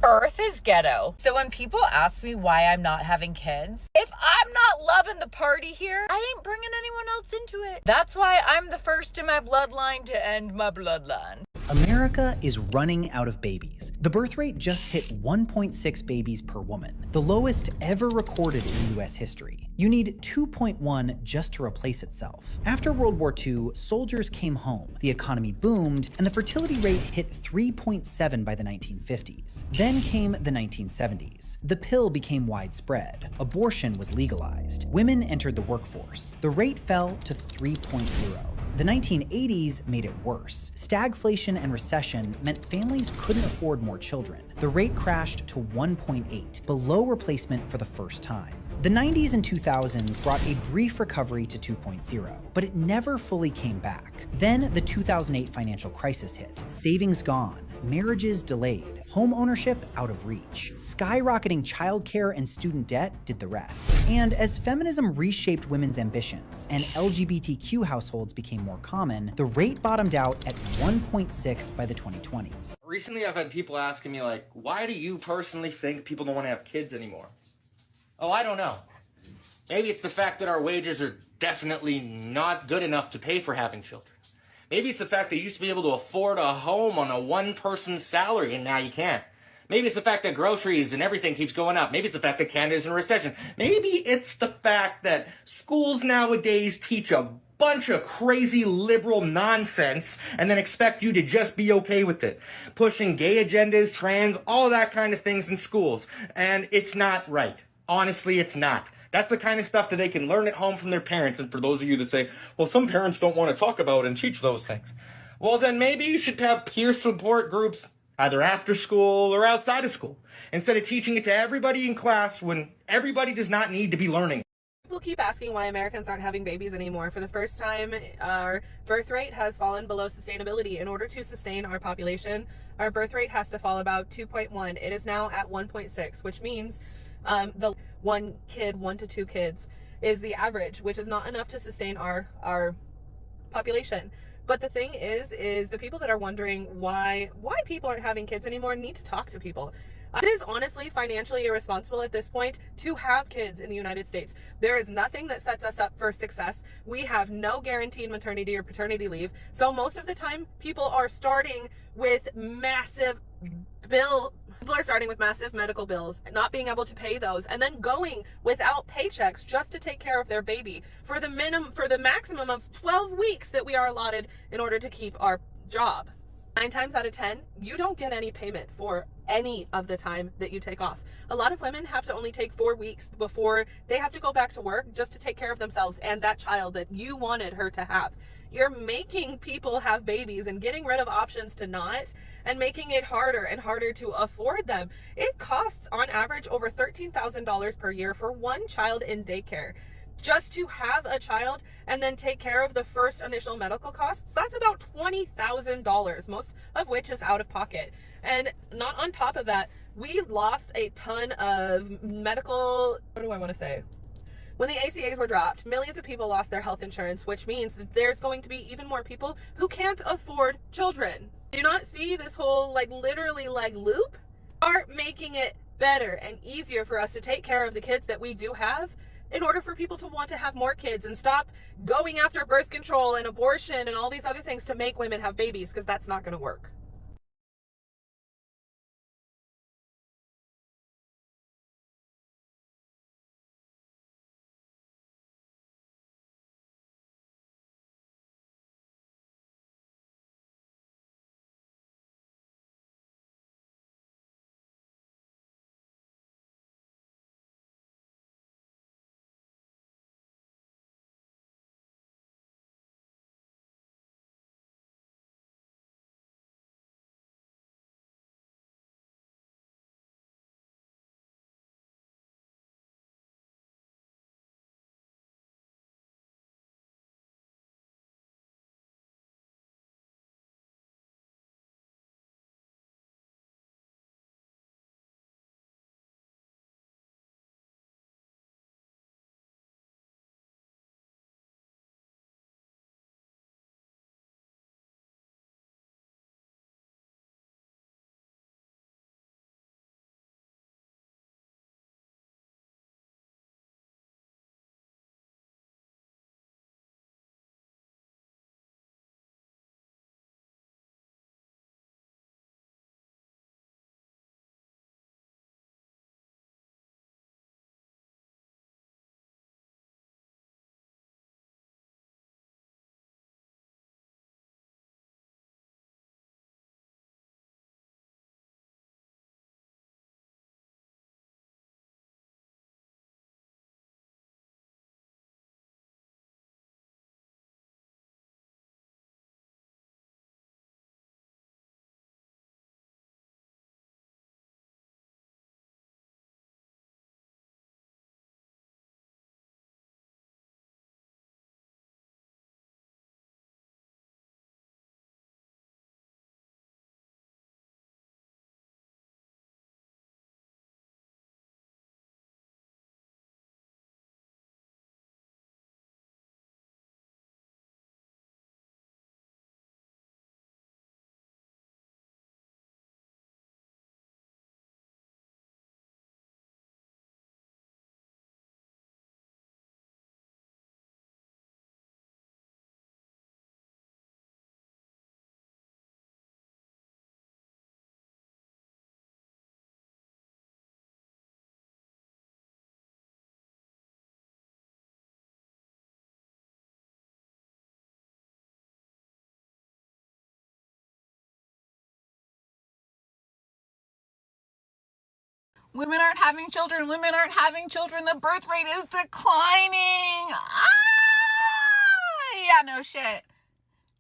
Earth is ghetto. So when people ask me why I'm not having kids, if I'm not loving the party here, I ain't bringing anyone else into it. That's why I'm the first in my bloodline to end my bloodline. America is running out of babies. The birth rate just hit 1.6 babies per woman, the lowest ever recorded in US history. You need 2.1 just to replace itself. After World War II, soldiers came home, the economy boomed, and the fertility rate hit 3.7 by the 1950s. Then came the 1970s. The pill became widespread. Abortion was legalized. Women entered the workforce. The rate fell to 3.0. The 1980s made it worse. Stagflation and recession meant families couldn't afford more children. The rate crashed to 1.8, below replacement for the first time. The 90s and 2000s brought a brief recovery to 2.0, but it never fully came back. Then the 2008 financial crisis hit. Savings gone, marriages delayed, home ownership out of reach. Skyrocketing childcare and student debt did the rest. And as feminism reshaped women's ambitions and LGBTQ households became more common, the rate bottomed out at 1.6 by the 2020s. Recently, I've had people asking me, like, why do you personally think people don't want to have kids anymore? Oh, I don't know. Maybe it's the fact that our wages are definitely not good enough to pay for having children. Maybe it's the fact that you used to be able to afford a home on a one-person salary, and now you can't. Maybe it's the fact that groceries and everything keeps going up. Maybe it's the fact that Canada's in a recession. Maybe it's the fact that schools nowadays teach a bunch of crazy liberal nonsense and then expect you to just be okay with it. Pushing gay agendas, trans, all that kind of things in schools. And it's not right. Honestly, it's not. That's the kind of stuff that they can learn at home from their parents. And for those of you that say, well, some parents don't want to talk about and teach those things. Well, then maybe you should have peer support groups either after school or outside of school, instead of teaching it to everybody in class when everybody does not need to be learning. People keep asking why Americans aren't having babies anymore. For the first time, our birth rate has fallen below sustainability. In order to sustain our population, our birth rate has to fall about 2.1. It is now at 1.6, which means the one to two kids is the average, which is not enough to sustain our population. But the thing is the people that are wondering why people aren't having kids anymore need to talk to people. It is honestly financially irresponsible at this point to have kids in the United States. There is nothing that sets us up for success. We have no guaranteed maternity or paternity leave. So most of the time, people are starting with massive medical bills, not being able to pay those, and then going without paychecks just to take care of their baby for the maximum of 12 weeks that we are allotted in order to keep our job. 9 times out of 10, you don't get any payment for any of the time that you take off. A lot of women have to only take 4 weeks before they have to go back to work just to take care of themselves and that child that you wanted her to have. You're making people have babies and getting rid of options to not, and making it harder and harder to afford them. It costs on average over $13,000 per year for one child in daycare. Just to have a child and then take care of the first initial medical costs, that's about $20,000, most of which is out of pocket. And not on top of that, we lost a ton of medical, when the ACAs were dropped, millions of people lost their health insurance, which means that there's going to be even more people who can't afford children. Do you not see this whole literally loop? Are making it better and easier for us to take care of the kids that we do have, in order for people to want to have more kids and stop going after birth control and abortion and all these other things to make women have babies, because that's not going to work. Women aren't having children. Women aren't having children. The birth rate is declining. Yeah, no shit.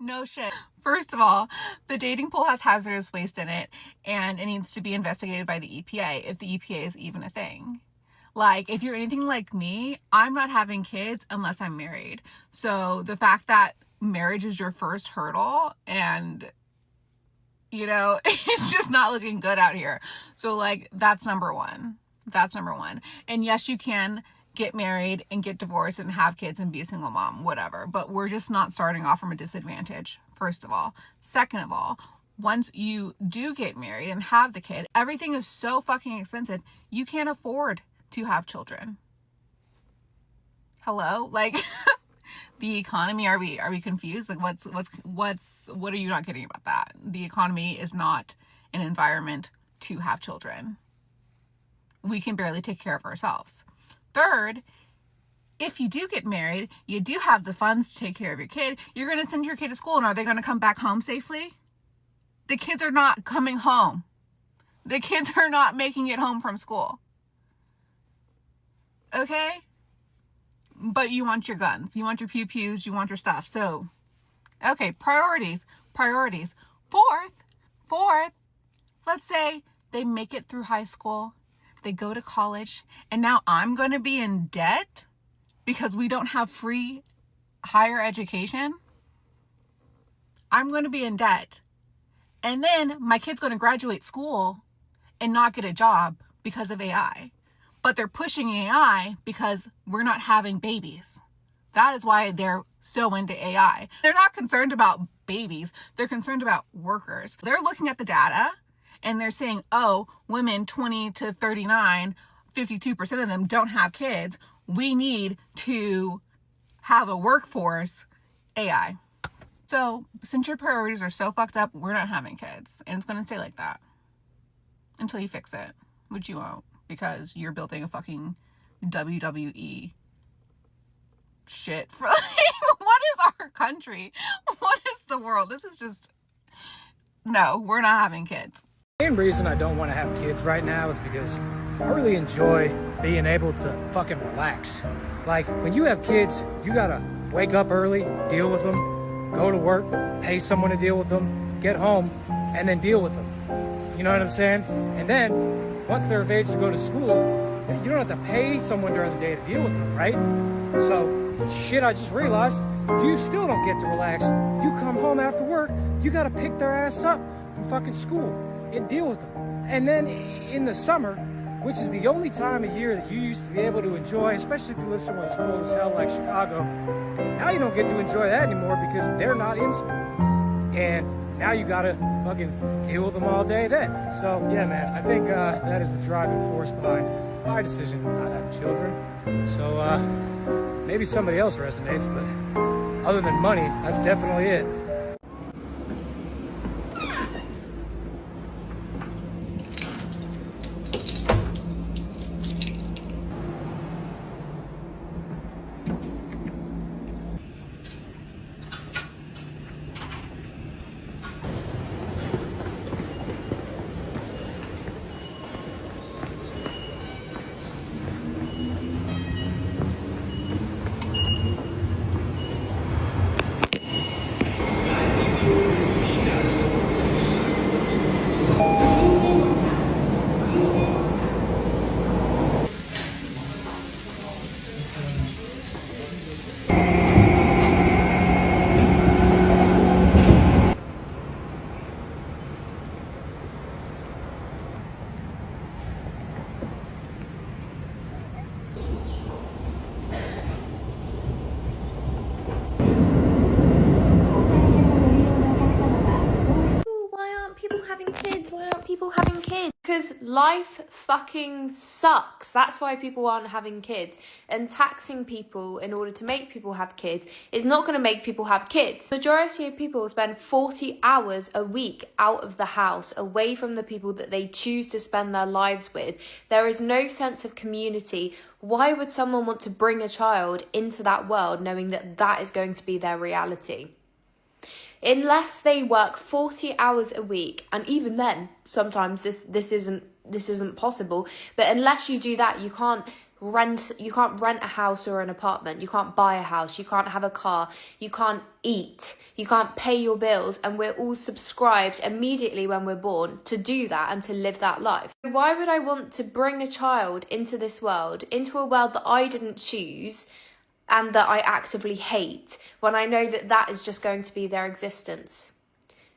No shit. First of all, the dating pool has hazardous waste in it, and it needs to be investigated by the EPA, if the EPA is even a thing. Like, if you're anything like me, I'm not having kids unless I'm married. So the fact that marriage is your first hurdle, and, you know, it's just not looking good out here. So, like, that's number one. That's number one. And yes, you can get married and get divorced and have kids and be a single mom, whatever. But we're just not starting off from a disadvantage, first of all. Second of all, once you do get married and have the kid, everything is so fucking expensive, you can't afford to have children. Hello? Like, the economy, are we confused? Like, what are you not getting about that? The economy is not an environment to have children. We can barely take care of ourselves. Third, if you do get married, you do have the funds to take care of your kid, you're going to send your kid to school, and are they going to come back home safely? The kids are not coming home. The kids are not making it home from school. Okay? But you want your guns, you want your pew-pews, you want your stuff. So, okay, priorities. Fourth, let's say they make it through high school, they go to college, and now I'm going to be in debt because we don't have free higher education. I'm going to be in debt. And then my kid's going to graduate school and not get a job because of AI. But they're pushing AI because we're not having babies. That is why they're so into AI. They're not concerned about babies. They're concerned about workers. They're looking at the data and they're saying, oh, women 20 to 39, 52% of them don't have kids. We need to have a workforce, AI. So since your priorities are so fucked up, we're not having kids. And it's going to stay like that until you fix it, which you won't, because you're building a fucking WWE shit for, like, what is our country? What is the world? This is just, no, we're not having kids. The main reason I don't want to have kids right now is because I really enjoy being able to fucking relax. Like, when you have kids, you gotta wake up early, deal with them, go to work, pay someone to deal with them, get home, and then deal with them. You know what I'm saying? And then, once they're of age to go to school, you don't have to pay someone during the day to deal with them, right? So, shit, I just realized, you still don't get to relax. You come home after work, you gotta pick their ass up from fucking school and deal with them. And then in the summer, which is the only time of year that you used to be able to enjoy, especially if you live somewhere that's cold as hell like Chicago, now you don't get to enjoy that anymore because they're not in school. And now you gotta fucking deal with them all day then. So yeah, man, I think that is the driving force behind my decision to not have children. So maybe somebody else resonates, but other than money, that's definitely it. Because life fucking sucks. That's why people aren't having kids. And taxing people in order to make people have kids is not going to make people have kids. Majority of people spend 40 hours a week out of the house, away from the people that they choose to spend their lives with. There is no sense of community. Why would someone want to bring a child into that world knowing that that is going to be their reality? Unless they work 40 hours a week, and even then, sometimes this isn't this isn't possible. But unless you do that, you can't rent a house or an apartment, you can't buy a house, you can't have a car, you can't eat, you can't pay your bills, and we're all subscribed immediately when we're born to do that and to live that life. Why would I want to bring a child into this world, into a world that I didn't choose and that I actively hate, when I know that that is just going to be their existence?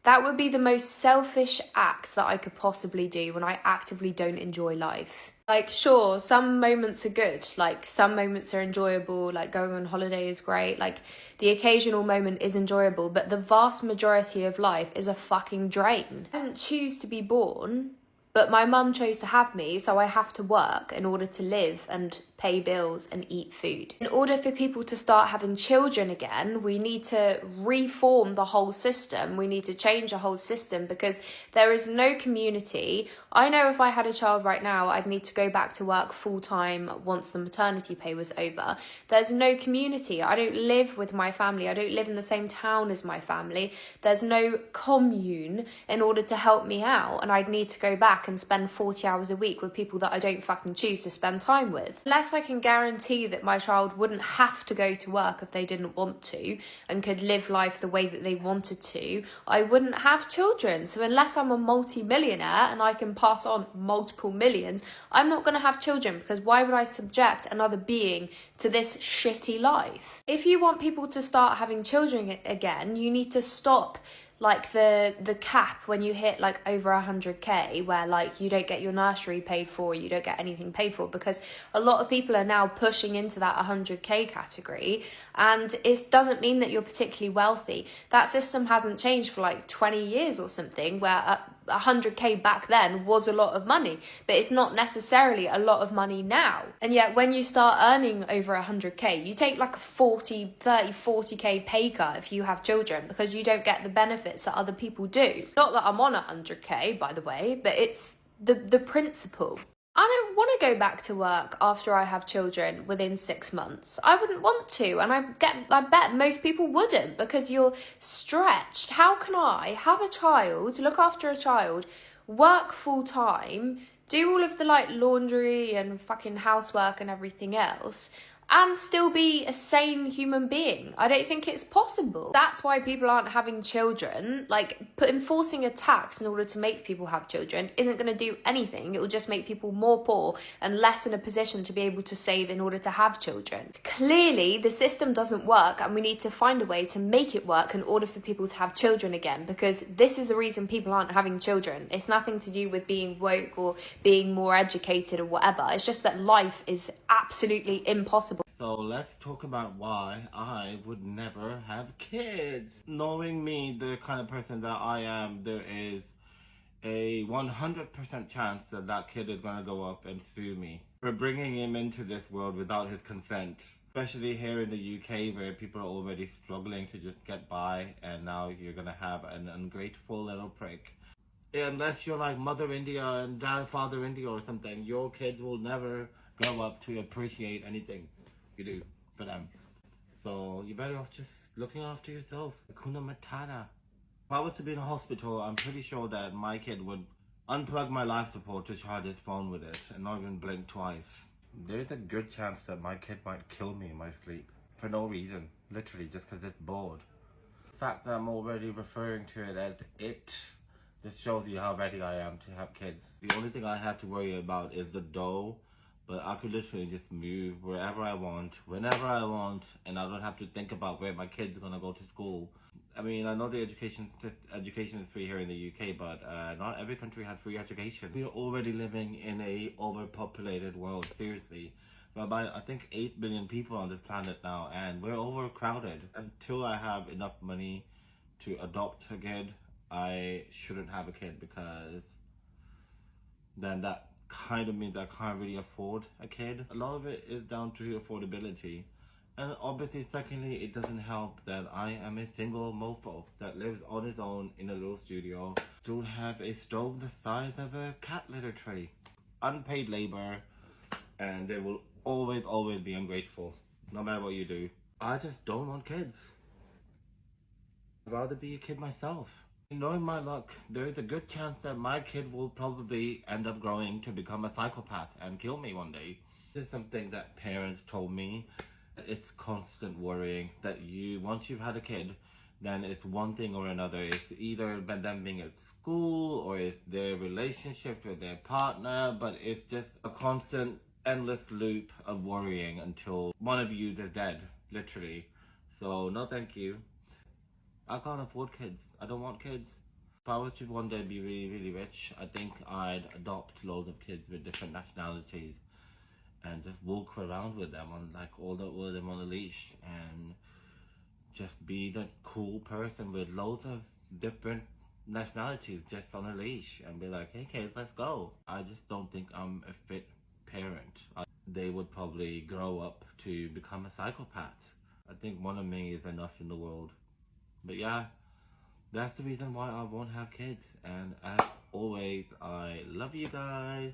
That would be the most selfish act that I could possibly do when I actively don't enjoy life. Like, sure, some moments are good, like some moments are enjoyable, like going on holiday is great, like the occasional moment is enjoyable, but the vast majority of life is a fucking drain. I didn't choose to be born, but my mum chose to have me, so I have to work in order to live and pay bills and eat food. In order for people to start having children again, we need to reform the whole system. We need to change the whole system because there is no community. I know if I had a child right now, I'd need to go back to work full time once the maternity pay was over. There's no community. I don't live with my family. I don't live in the same town as my family. There's no commune in order to help me out, and I'd need to go back and spend 40 hours a week with people that I don't fucking choose to spend time with. Unless I can guarantee that my child wouldn't have to go to work if they didn't want to and could live life the way that they wanted to, I wouldn't have children. So unless I'm a multi-millionaire and I can pass on multiple millions, I'm not going to have children, because why would I subject another being to this shitty life? If you want people to start having children again, you need to stop like the cap when you hit like over 100k, where like you don't get your nursery paid for, you don't get anything paid for, because a lot of people are now pushing into that 100k category, and it doesn't mean that you're particularly wealthy. That system hasn't changed for like 20 years or something, where 100k back then was a lot of money, but it's not necessarily a lot of money now. And yet when you start earning over 100k, you take like a 40k pay cut if you have children, because you don't get the benefits that other people do. Not that I'm on 100k, by the way, but it's the principle. I don't want to go back to work after I have children within 6 months. I wouldn't want to, and I bet most people wouldn't, because you're stretched. How can I have a child, look after a child, work full time, do all of the like laundry and fucking housework and everything else, and still be a sane human being? I don't think it's possible. That's why people aren't having children. Like, enforcing a tax in order to make people have children isn't going to do anything. It will just make people more poor and less in a position to be able to save in order to have children. Clearly, the system doesn't work, and we need to find a way to make it work in order for people to have children again, because this is the reason people aren't having children. It's nothing to do with being woke or being more educated or whatever. It's just that life is absolutely impossible. So let's talk about why I would never have kids. Knowing me, the kind of person that I am, there is a 100% chance that that kid is going to go up and sue me for bringing him into this world without his consent. Especially here in the UK, where people are already struggling to just get by, and now you're going to have an ungrateful little prick. Unless you're like Mother India and Father India or something, your kids will never grow up to appreciate anything you do for them. So you better off just looking after yourself. Hakuna Matata. If I was to be in a hospital, I'm pretty sure that my kid would unplug my life support to charge his phone with it and not even blink twice. There's a good chance that my kid might kill me in my sleep for no reason, literally just because it's bored. The fact that I'm already referring to it as it just shows you how ready I am to have kids. The only thing I have to worry about is the dough. But I could literally just move wherever I want, whenever I want, and I don't have to think about where my kid's gonna go to school. I mean, I know the education is free here in the UK, but not every country has free education. We're already living in a overpopulated world, seriously. We're about, I think, 8 billion people on this planet now, and we're overcrowded. Until I have enough money to adopt a kid, I shouldn't have a kid, because then that kind of means I can't really afford a kid. A lot of it is down to affordability, and obviously secondly, it doesn't help that I am a single mofo that lives on his own in a little studio, don't have a stove the size of a cat litter tray, unpaid labor, and they will always be ungrateful no matter what you do. I just don't want kids. I'd rather be a kid myself. Knowing my luck, there is a good chance that my kid will probably end up growing to become a psychopath and kill me one day. This is something that parents told me. It's constant worrying that once you've had a kid, then it's one thing or another. It's either them being at school or it's their relationship with their partner, but it's just a constant, endless loop of worrying until one of you is dead, literally. So no thank you. I can't afford kids. I don't want kids. If I was to one day be really, really rich, I think I'd adopt loads of kids with different nationalities and just walk around with them on all of them on a leash and just be that cool person with loads of different nationalities just on a leash and be like, hey kids, let's go. I just don't think I'm a fit parent. They would probably grow up to become a psychopath. I think one of me is enough in the world. But yeah, that's the reason why I won't have kids. And as always, I love you guys.